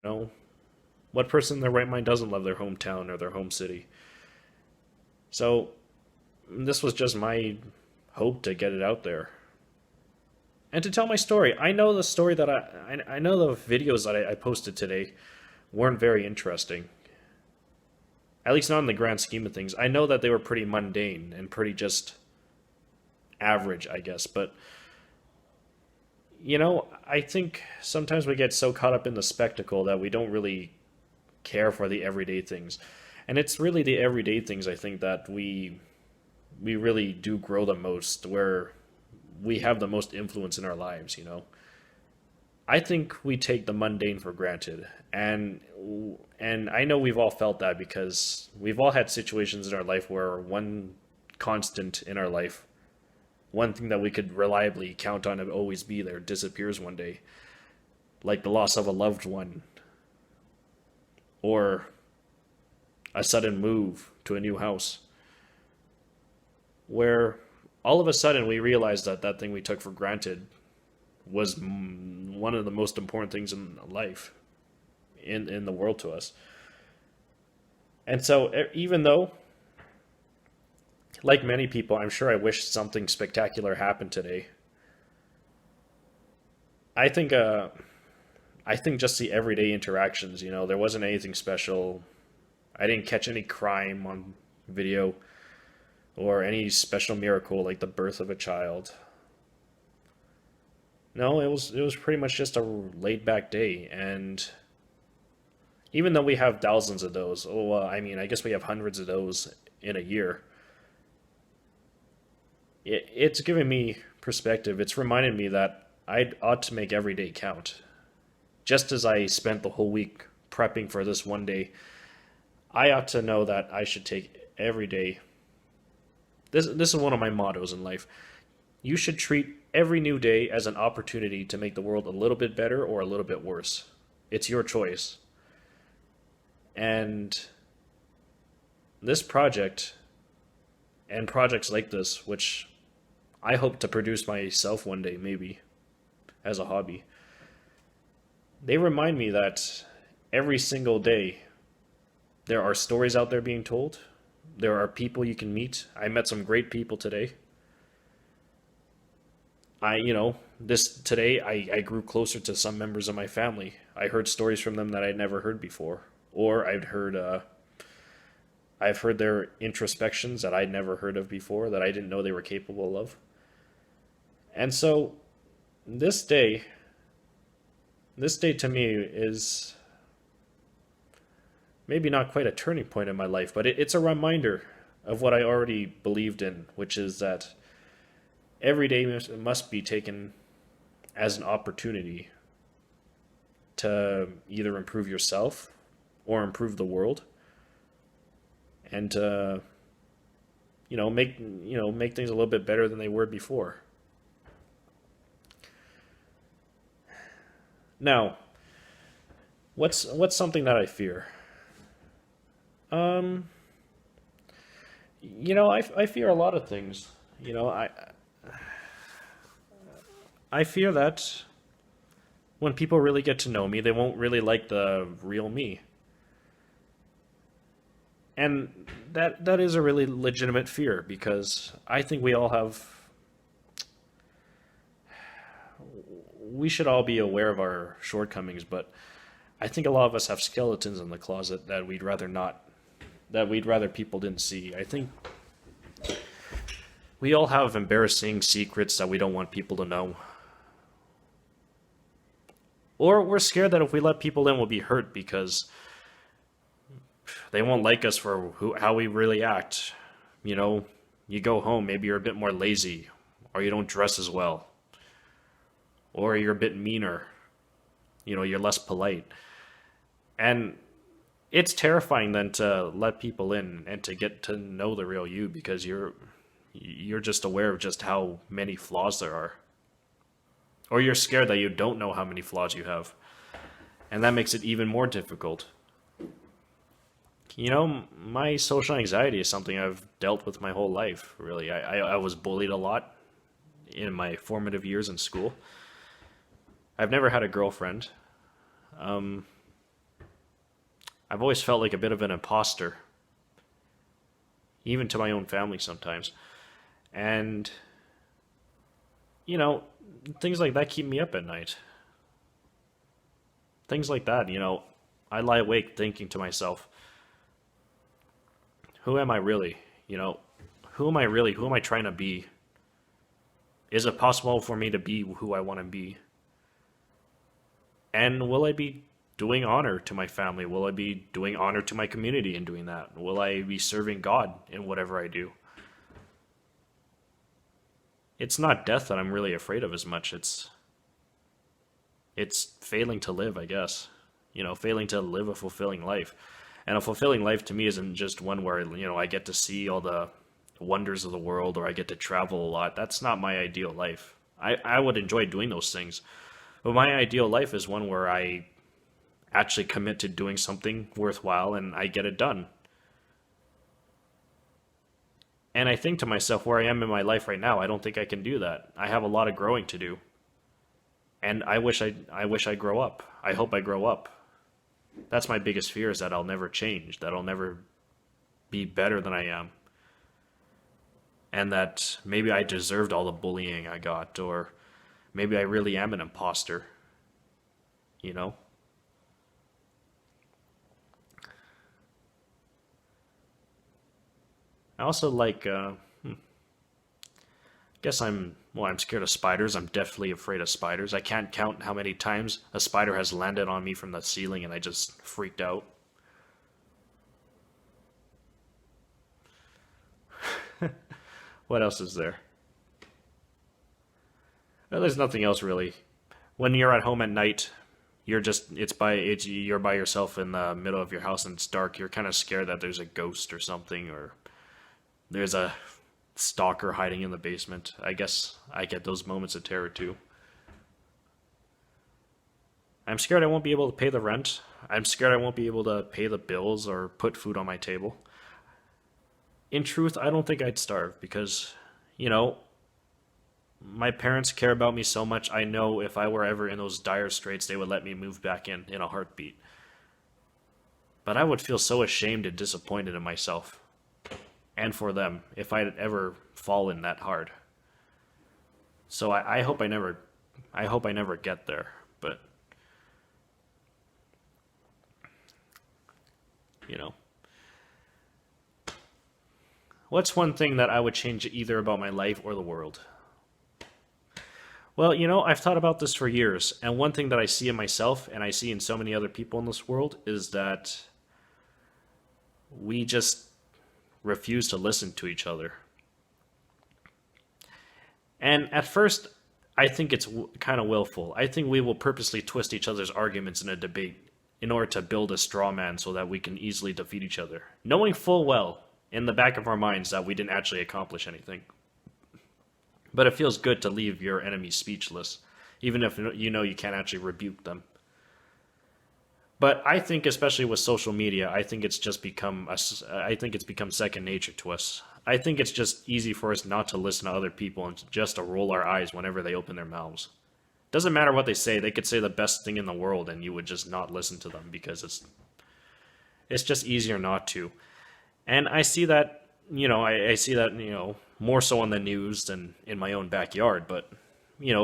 You know, what person in their right mind doesn't love their hometown or their home city? So this was just my hope to get it out there and to tell my story. I know the story that I know the videos that I posted today weren't very interesting. At least not in the grand scheme of things. I know that they were pretty mundane and pretty just average, I guess. But I think sometimes we get so caught up in the spectacle that we don't really care for the everyday things. And it's really the everyday things I think that we really do grow the most, where we have the most influence in our lives. I think we take the mundane for granted. And I know we've all felt that because we've all had situations in our life where one constant in our life, one thing that we could reliably count on to always be there, disappears one day, like the loss of a loved one or a sudden move to a new house, where all of a sudden we realize that that thing we took for granted was one of the most important things in life, in the world to us. And so, even though, like many people, I'm sure I wish something spectacular happened today. I think, I think just the everyday interactions. There wasn't anything special. I didn't catch any crime on video or any special miracle like the birth of a child. No, it was pretty much just a laid back day. And even though we have thousands of those, I mean, I guess we have hundreds of those in a year. It's given me perspective. It's reminded me that I ought to make every day count. Just as I spent the whole week prepping for this one day, I ought to know that I should take every day. This is one of my mottos in life. You should treat every new day as an opportunity to make the world a little bit better or a little bit worse. It's your choice. And this project and projects like this, which I hope to produce myself one day, maybe as a hobby, they remind me that every single day there are stories out there being told. There are people you can meet. I met some great people today. This today I grew closer to some members of my family. I heard stories from them that I'd never heard before, or I've heard their introspections that I'd never heard of before, that I didn't know they were capable of. And so this day, this day to me is maybe not quite a turning point in my life, but it's a reminder of what I already believed in, which is that every day must be taken as an opportunity to either improve yourself or improve the world, and to make things a little bit better than they were before. Now, what's something that I fear? Um, I fear a lot of things. You know, I fear that when people really get to know me, they won't really like the real me. And that is a really legitimate fear, because I think we should all be aware of our shortcomings, but I think a lot of us have skeletons in the closet that we'd rather people didn't see. I think we all have embarrassing secrets that we don't want people to know. Or we're scared that if we let people in, we'll be hurt because they won't like us for how we really act. You know, you go home, maybe you're a bit more lazy, or you don't dress as well, or you're a bit meaner, you're less polite. And it's terrifying then to let people in and to get to know the real you, because you're just aware of just how many flaws there are. Or you're scared that you don't know how many flaws you have. And that makes it even more difficult. My social anxiety is something I've dealt with my whole life, really. I was bullied a lot in my formative years in school. I've never had a girlfriend. I've always felt like a bit of an imposter, even to my own family sometimes. And, you know, things like that keep me up at night. Things like that, I lie awake thinking to myself, who am I really? You know, who am I really? Who am I trying to be? Is it possible for me to be who I want to be? And will I be doing honor to my family? Will I be doing honor to my community in doing that? Will I be serving God in whatever I do? It's not death that I'm really afraid of as much. It's failing to live, I guess. Failing to live a fulfilling life. And a fulfilling life to me isn't just one where, I get to see all the wonders of the world or I get to travel a lot. That's not my ideal life. I would enjoy doing those things. But my ideal life is one where I actually commit to doing something worthwhile and I get it done. And I think to myself, where I am in my life right now, I don't think I can do that. I have a lot of growing to do. And I wish I grow up. I hope I grow up. That's my biggest fear, is that I'll never change, that I'll never be better than I am. And that maybe I deserved all the bullying I got, or maybe I really am an imposter, you know? I also like, guess I'm scared of spiders. I'm definitely afraid of spiders. I can't count how many times a spider has landed on me from the ceiling and I just freaked out. What else is there? Well, there's nothing else really. When you're at home at night, you're by yourself in the middle of your house and it's dark. You're kind of scared that there's a ghost or something, or there's a stalker hiding in the basement. I guess I get those moments of terror too. I'm scared I won't be able to pay the rent. I'm scared I won't be able to pay the bills or put food on my table. In truth, I don't think I'd starve because, you know, my parents care about me so much. I know if I were ever in those dire straits, they would let me move back in a heartbeat. But I would feel so ashamed and disappointed in myself and for them if I'd ever fallen that hard. So I hope I never get there. But you know, what's one thing that I would change either about my life or the world? Well, I've thought about this for years, and one thing that I see in myself and I see in so many other people in this world is that we just refuse to listen to each other. And at first, I think it's kind of willful. I think we will purposely twist each other's arguments in a debate in order to build a straw man so that we can easily defeat each other, knowing full well in the back of our minds that we didn't actually accomplish anything. But it feels good to leave your enemies speechless, even if you know you can't actually rebuke them. But I think, especially with social media, I think it's become second nature to us. I think it's just easy for us not to listen to other people and just to roll our eyes whenever they open their mouths. Doesn't matter what they say; they could say the best thing in the world, and you would just not listen to them because it's just easier not to. And I see that, I see that, more so on the news than in my own backyard. But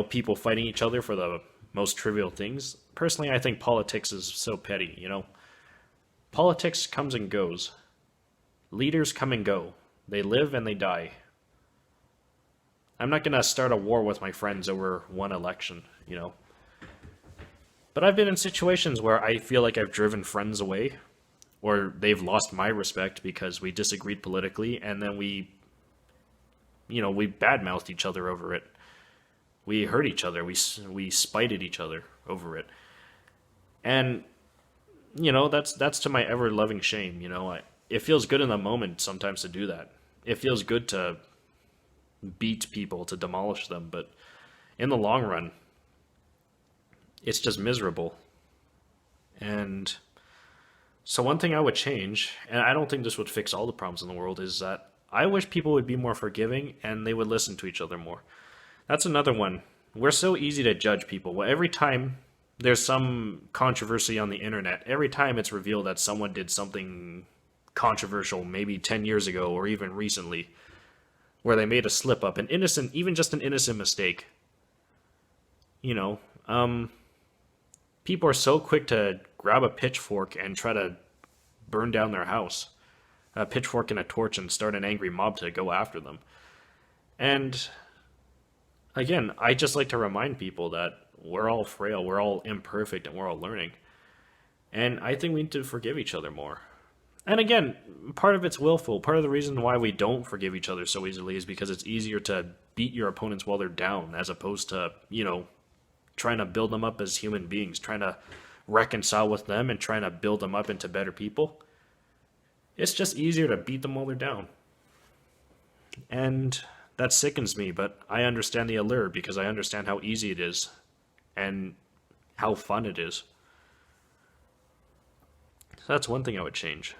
people fighting each other for the most trivial things. Personally, I think politics is so petty. Politics comes and goes. Leaders come and go. They live and they die. I'm not gonna start a war with my friends over one election. But I've been in situations where I feel like I've driven friends away, or they've lost my respect because we disagreed politically, and then we badmouthed each other over it. We hurt each other. We spited each other over it. And that's to my ever loving shame. It feels good in the moment sometimes to do that. It feels good to beat people, to demolish them, but in the long run, it's just miserable. And so one thing I would change, and I don't think this would fix all the problems in the world, is that I wish people would be more forgiving and they would listen to each other more. That's another one. We're so easy to judge people. Well, every time there's some controversy on the internet, every time it's revealed that someone did something controversial, maybe 10 years ago or even recently, where they made a slip up, an innocent, even just an innocent mistake, you know, people are so quick to grab a pitchfork and try to burn down their house, a pitchfork and a torch, and start an angry mob to go after them. And again, I just like to remind people that we're all frail, we're all imperfect, and we're all learning. And I think we need to forgive each other more. And again, part of it's willful. Part of the reason why we don't forgive each other so easily is because it's easier to beat your opponents while they're down as opposed to, trying to build them up as human beings, trying to reconcile with them and trying to build them up into better people. It's just easier to beat them while they're down. And that sickens me, but I understand the allure because I understand how easy it is and how fun it is. So that's one thing I would change.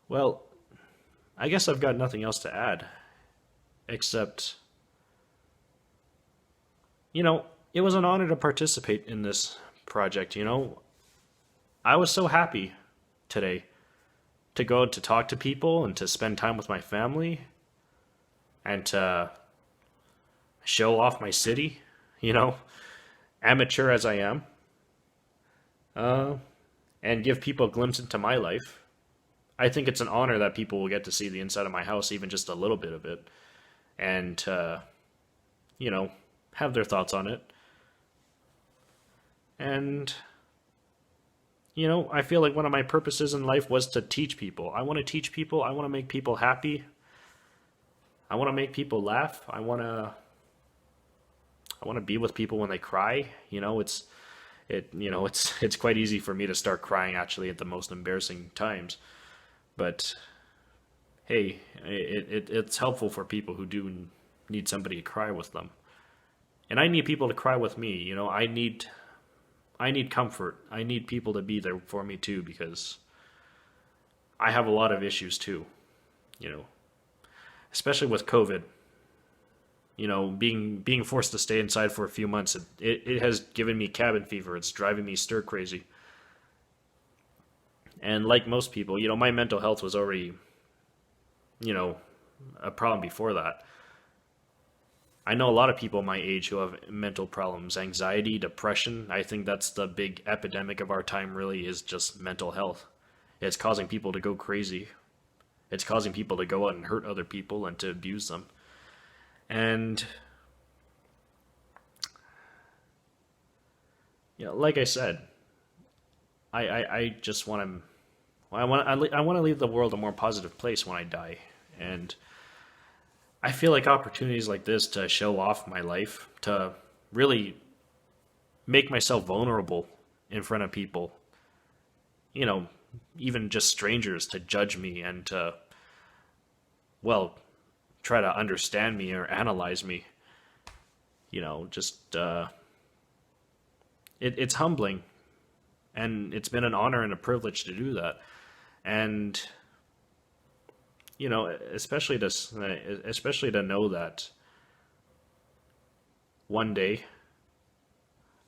Well, I guess I've got nothing else to add, except, it was an honor to participate in this project. I was so happy today to go to talk to people and to spend time with my family and to show off my city, you know, amateur as I am, uh, and give people a glimpse into my life. I think it's an honor that people will get to see the inside of my house, even just a little bit of it, and you know, have their thoughts on it. And I feel like one of my purposes in life was to teach people. I want to teach people. I want to make people happy. I want to make people laugh. I want to be with people when they cry. It's quite easy for me to start crying actually at the most embarrassing times. But hey, it's helpful for people who do need somebody to cry with them. And I need people to cry with me. I need comfort. I need people to be there for me too because I have a lot of issues too, you know, especially with COVID. Being forced to stay inside for a few months, it has given me cabin fever. It's driving me stir crazy. And like most people, my mental health was already, you know, a problem before that. I know a lot of people my age who have mental problems, anxiety, depression. I think that's the big epidemic of our time, really, is just mental health. It's causing people to go crazy. It's causing people to go out and hurt other people and to abuse them. And, like I said, I just want to. I want to leave the world a more positive place when I die, and I feel like opportunities like this to show off my life, to really make myself vulnerable in front of people, you know, even just strangers to judge me and to, well, try to understand me or analyze me, just, it's humbling and it's been an honor and a privilege to do that. And, especially to know that one day,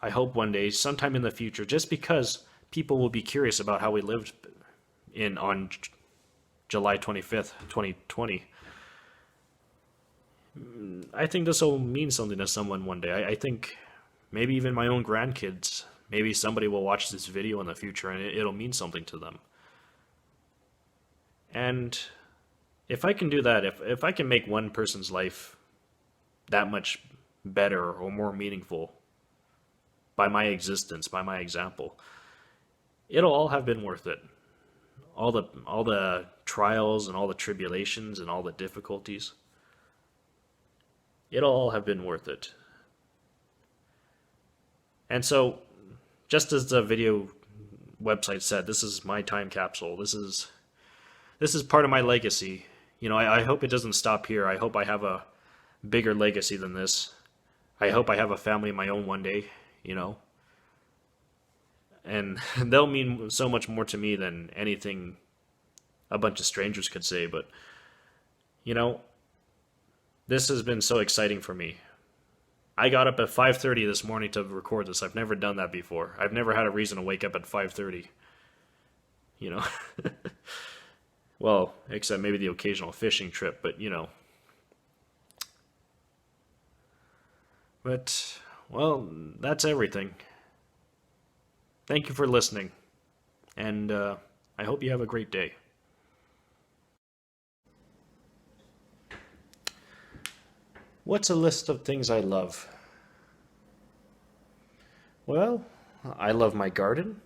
I hope one day, sometime in the future, just because people will be curious about how we lived on July 25th, 2020, I think this will mean something to someone one day. I think maybe even my own grandkids, maybe somebody will watch this video in the future and it'll mean something to them. And if I can do that, if I can make one person's life that much better or more meaningful by my existence, by my example, it'll all have been worth it. All the trials and all the tribulations and all the difficulties, it'll all have been worth it. And so, just as the video website said, this is my time capsule. This is part of my legacy. I hope it doesn't stop here. I hope I have a bigger legacy than this. I hope I have a family of my own one day, and they'll mean so much more to me than anything a bunch of strangers could say. But, you know, This has been so exciting for me. I got up at 5:30 this morning to record this. I've never done that before. I've never had a reason to wake up at 5:30, you know. Well, except maybe the occasional fishing trip, but But well, that's everything. Thank you for listening, and I hope you have a great day. What's a list of things I love? Well, I love my garden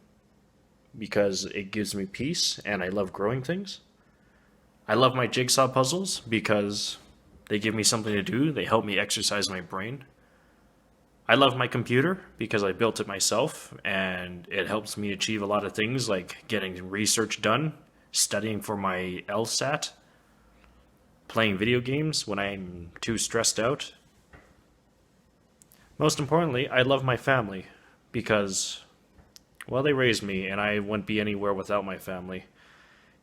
because it gives me peace and I love growing things. I love my jigsaw puzzles because they give me something to do, they help me exercise my brain. I love my computer because I built it myself and it helps me achieve a lot of things like getting research done, studying for my LSAT, playing video games when I'm too stressed out. Most importantly, I love my family because, well, they raised me and I wouldn't be anywhere without my family.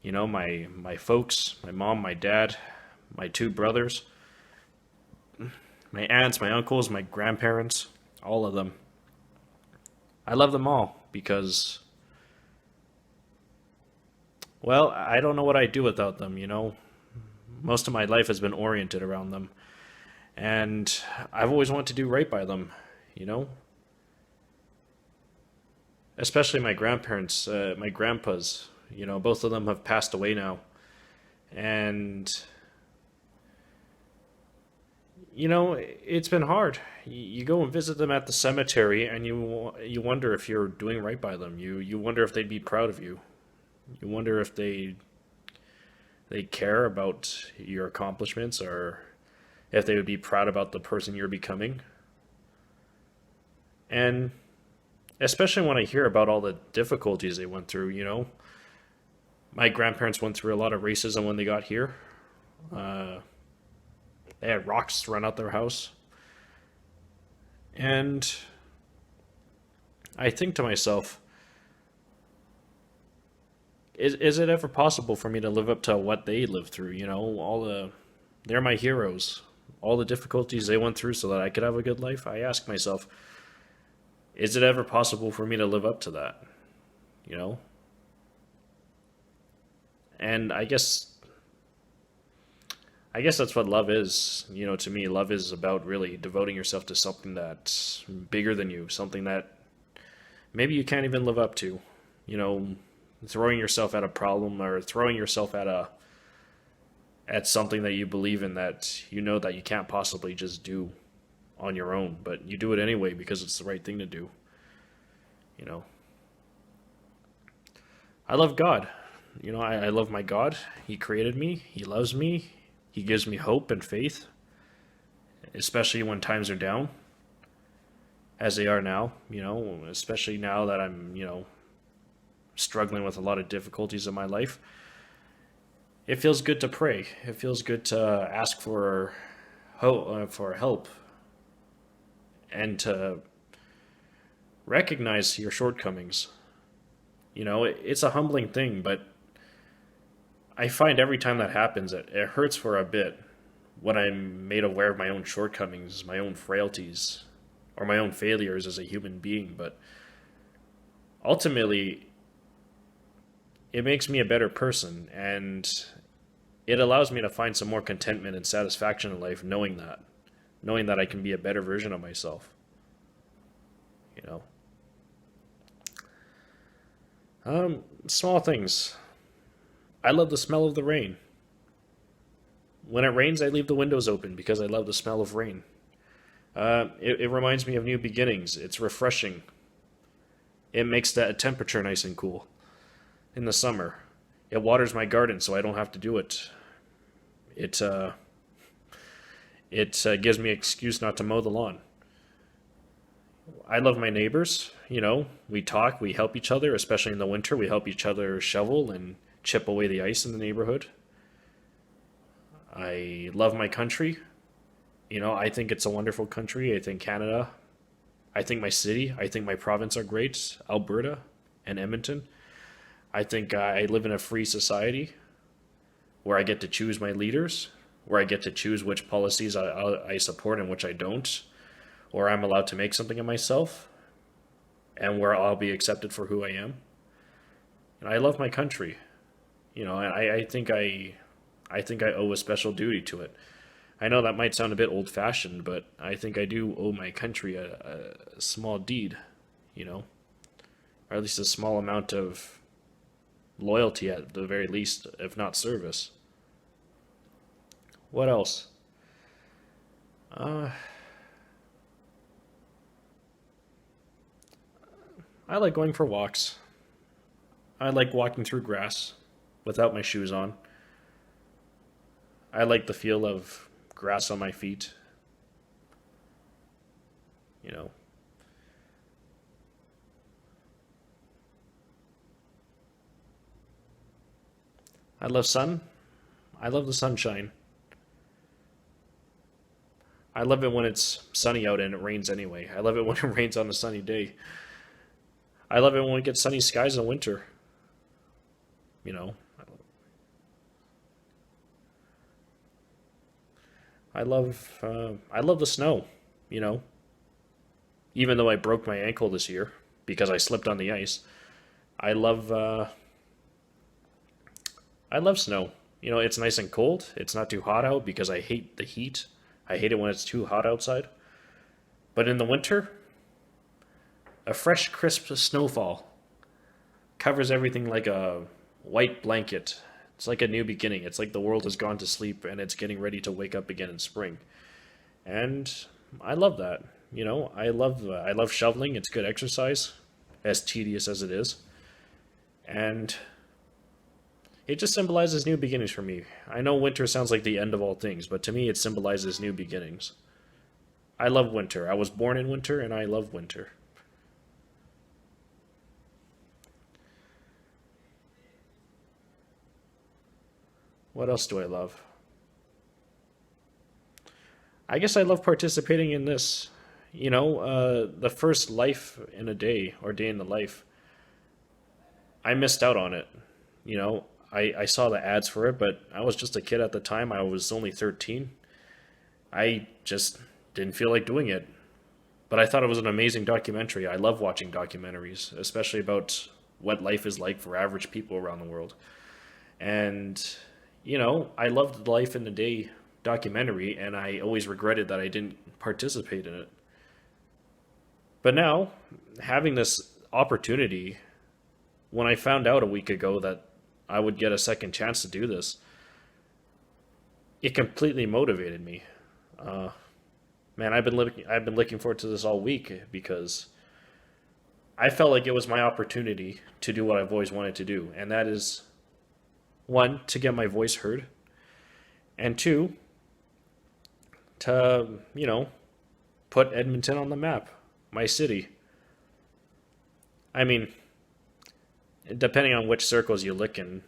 My folks, my mom, my dad, my two brothers, my aunts, my uncles, my grandparents, all of them. I love them all because, well, I don't know what I'd do without them. Most of my life has been oriented around them. And I've always wanted to do right by them, you know? Especially my grandparents, my grandpas, both of them have passed away now. And, it's been hard. You go and visit them at the cemetery and you wonder if you're doing right by them. You wonder if they'd be proud of you. You wonder if they care about your accomplishments or if they would be proud about the person you're becoming. And especially when I hear about all the difficulties they went through. My grandparents went through a lot of racism when they got here. Uh, they had rocks thrown out their house. And I think to myself, is it ever possible for me to live up to what they lived through? They're my heroes. All the difficulties they went through so that I could have a good life. I ask myself, is it ever possible for me to live up to that? You know? And I guess that's what love is. To me, love is about really devoting yourself to something that's bigger than you, something that maybe you can't even live up to. You know, throwing yourself at a problem or throwing yourself at something that you believe in that you know that you can't possibly just do on your own, but you do it anyway because it's the right thing to do. You know, I love God. I love my God. He created me. He loves me. He gives me hope and faith, especially when times are down, as they are now. Especially now that I'm, struggling with a lot of difficulties in my life. It feels good to pray. It feels good to ask for help, and to recognize your shortcomings. It's a humbling thing, but I find every time that happens, it hurts for a bit when I'm made aware of my own shortcomings, my own frailties, or my own failures as a human being. But ultimately, it makes me a better person, and it allows me to find some more contentment and satisfaction in life knowing that I can be a better version of myself. You know, Small things. I love the smell of the rain. When it rains, I leave the windows open because I love the smell of rain. It reminds me of new beginnings. It's refreshing. It makes the temperature nice and cool in the summer. It waters my garden so I don't have to do it. It uh, it gives me an excuse not to mow the lawn. I love my neighbors. We talk, we help each other, especially in the winter. We help each other shovel and chip away the ice in the neighborhood. I love my country. I think it's a wonderful country. I think Canada, I think my city, I think my province are great, Alberta and Edmonton. I think I live in a free society where I get to choose my leaders. where I get to choose which policies I support and which I don't, or I'm allowed to make something of myself, and where I'll be accepted for who I am. And I love my country, and I think I owe a special duty to it. I know that might sound a bit old fashioned, but I think I do owe my country a small deed, you know, or at least a small amount of loyalty at the very least, if not service. What else? Uh, I like going for walks. I like walking through grass without my shoes on. I like the feel of grass on my feet, you know. I love sun. I love the sunshine. I love it when it's sunny out and it rains anyway. I love it when it rains on a sunny day. I love it when we get sunny skies in winter, you know. I love the snow, you know. Even though I broke my ankle this year because I slipped on the ice, I love I love snow. It's nice and cold. It's not too hot out because I hate the heat. I hate it when it's too hot outside. But in the winter, a fresh, crisp snowfall covers everything like a white blanket. It's like a new beginning. It's like the world has gone to sleep and it's getting ready to wake up again in spring. And I love that. I love shoveling. It's good exercise, as tedious as it is. And it just symbolizes new beginnings for me. I know winter sounds like the end of all things, but to me it symbolizes new beginnings. I love winter. I was born in winter and I love winter. What else do I love? I guess I love participating in this. The first life in a day or day in the life, I missed out on it. I saw the ads for it, but I was just a kid at the time. I was only 13. I just didn't feel like doing it. But I thought it was an amazing documentary. I love watching documentaries, especially about what life is like for average people around the world. And, I loved the Life in the Day documentary, and I always regretted that I didn't participate in it. But now, having this opportunity, when I found out a week ago that I would get a second chance to do this, it completely motivated me. Uh, Man, I've been looking forward to this all week because I felt like it was my opportunity to do what I've always wanted to do, and that is one, to get my voice heard, and two, to put Edmonton on the map, my city. I mean, depending on which circles you look in,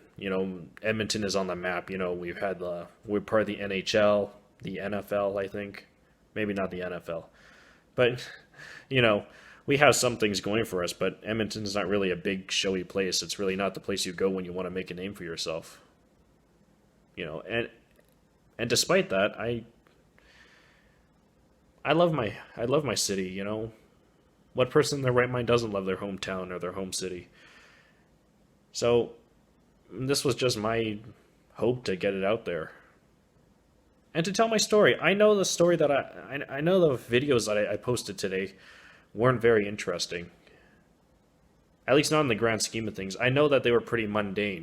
Edmonton is on the map. We're part of the NHL, the NFL, I think, maybe not the NFL, but you know, we have some things going for us. But Edmonton is not really a big showy place. It's really not the place you go when you want to make a name for yourself. And despite that, I love my city. What person in their right mind doesn't love their hometown or their home city? So this was just my hope to get it out there and to tell my story. I know the story that I know the videos that I posted today weren't very interesting, at least not in the grand scheme of things. I know that they were pretty mundane.